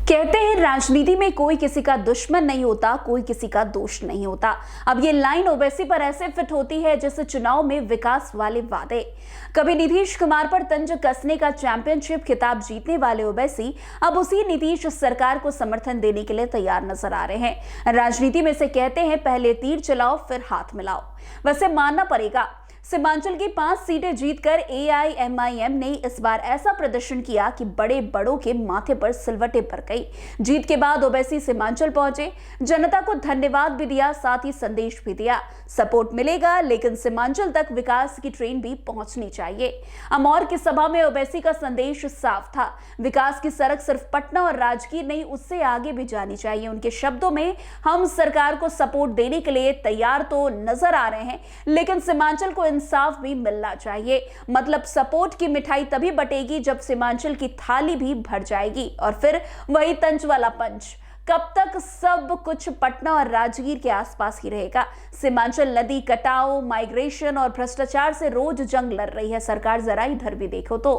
कहते हैं राजनीति में कोई किसी का दुश्मन नहीं होता, कोई किसी का दोस्त नहीं होता। अब ये लाइन ओवैसी पर ऐसे फिट होती है जैसे चुनाव में विकास वाले वादे। कभी नीतीश कुमार पर तंज कसने का चैंपियनशिप खिताब जीतने वाले ओवैसी अब उसी नीतीश सरकार को समर्थन देने के लिए तैयार नजर आ रहे हैं। राजनीति में से कहते हैं पहले तीर चलाओ फिर हाथ मिलाओ। वैसे मानना पड़ेगा, सीमांचल की 5 सीटें जीतकर एआईएमआईएम ने इस बार ऐसा प्रदर्शन किया कि बड़े बड़ों के माथे पर सिलवटें भर गई। जीत के बाद ओवैसी सीमांचल पहुंचे, जनता को धन्यवाद भी दिया, साथ ही संदेश भी दिया। सपोर्ट मिलेगा लेकिन सीमांचल तक विकास की ट्रेन भी पहुंचनी चाहिए। अमौर की सभा में ओवैसी का संदेश साफ था, विकास की सड़क सिर्फ पटना और राजगीर नहीं, उससे आगे भी जानी चाहिए। उनके शब्दों में, हम सरकार को सपोर्ट देने के लिए तैयार तो नजर आ रहे हैं, लेकिन सीमांचल को इंसाफ भी मिलना चाहिए। मतलब सपोर्ट की मिठाई तभी बटेगी जब सीमांचल की थाली भी भर जाएगी। और फिर वही तंज वाला पंच, कब तक सब कुछ पटना और राजगीर के आसपास ही रहेगा। सीमांचल नदी कटाव, माइग्रेशन और भ्रष्टाचार से रोज जंग लड़ रही है सरकार, जरा इधर भी देखो तो।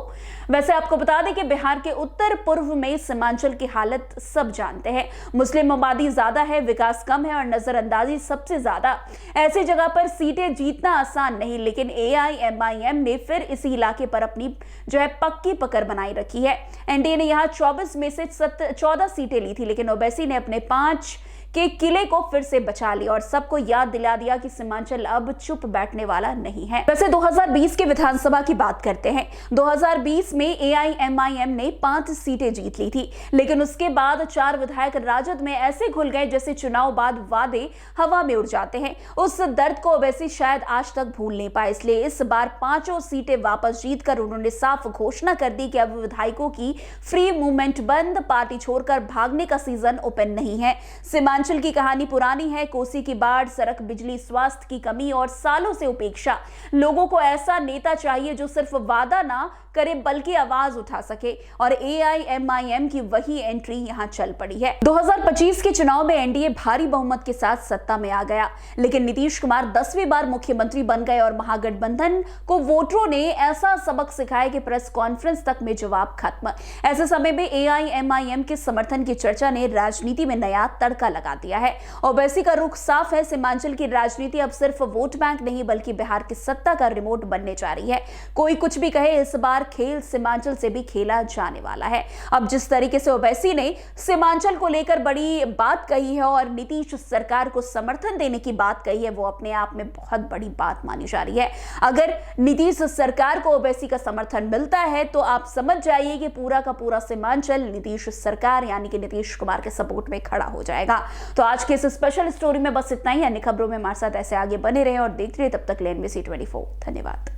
वैसे आपको बता दें कि बिहार के उत्तर पूर्व में सीमांचल की हालत सब जानते हैं। मुस्लिम आबादी ज्यादा है, विकास कम है और नजरअंदाजी सबसे ज्यादा। ऐसी जगह पर सीटें जीतना आसान नहीं, लेकिन एआईएमआईएम ने फिर इसी इलाके पर अपनी पक्की पकड़ बनाई रखी है। एनडीए ने यहां 24 में से 14 सीटें ली थी, लेकिन ओवैसी ने अपने 5 के किले को फिर से बचा लिया और सबको याद दिला दिया कि सीमांचल अब चुप बैठने वाला नहीं है। वैसे 2020 के विधानसभा की बात करते हैं। 2020 में एआईएमआईएम ने 5 सीटें जीत ली थी, लेकिन उसके बाद 4 विधायक राजद में ऐसे घुल गए जैसे चुनाव बाद वादे हवा में उड़ जाते हैं। उस दर्द को ओवैसी शायद आज तक भूल नहीं पाए, इसलिए इस बार 5 सीटें वापस जीतकर उन्होंने साफ घोषणा कर दी कि अब विधायकों की फ्री मूवमेंट बंद, पार्टी छोड़कर भागने का सीजन ओपन नहीं है। सीमांचल की कहानी पुरानी है, कोसी की बाढ़, सड़क, बिजली, स्वास्थ्य की कमी और सालों से उपेक्षा। लोगों को ऐसा नेता चाहिए जो सिर्फ वादा ना करे बल्कि आवाज उठा सके, और एआईएमआईएम की वही एंट्री यहां चल पड़ी है। 2025 के चुनाव में एनडीए भारी बहुमत के साथ सत्ता में आ गया, लेकिन नीतीश कुमार 10वीं बार मुख्यमंत्री बन गए और महागठबंधन को वोटरों ने ऐसा सबक सिखाया कि प्रेस कॉन्फ्रेंस तक में जवाब खत्म। ऐसे समय में एआईएमआईएम के समर्थन की चर्चा ने राजनीति में नया तड़का लगा दिया है। ओवैसी का रुख साफ है, सीमांचल की राजनीति अब सिर्फ वोट बैंक नहीं बल्कि बिहार की सत्ता का रिमोट बनने जा रही है। कोई कुछ भी कहे, इस बार खेल सीमांचल से भी खेला जाने वाला है। अब जिस तरीके से ओवैसी ने सीमांचल को लेकर बड़ी बात कही है और नीतीश सरकार को समर्थन देने की बात कही है, वो अपने आप में बहुत बड़ी बात मानी जा रही है। अगर नीतीश सरकार को ओवैसी का समर्थन मिलता है तो आप समझ जाइए कि पूरा का पूरा सीमांचल नीतीश सरकार यानी कि नीतीश कुमार के सपोर्ट में खड़ा हो जाएगा। तो आज के इस स्पेशल स्टोरी में बस इतना ही। अन्य खबरों में हमारे साथ ऐसे आगे बने रहे और देखते रहे, तब तक NBC 24। धन्यवाद।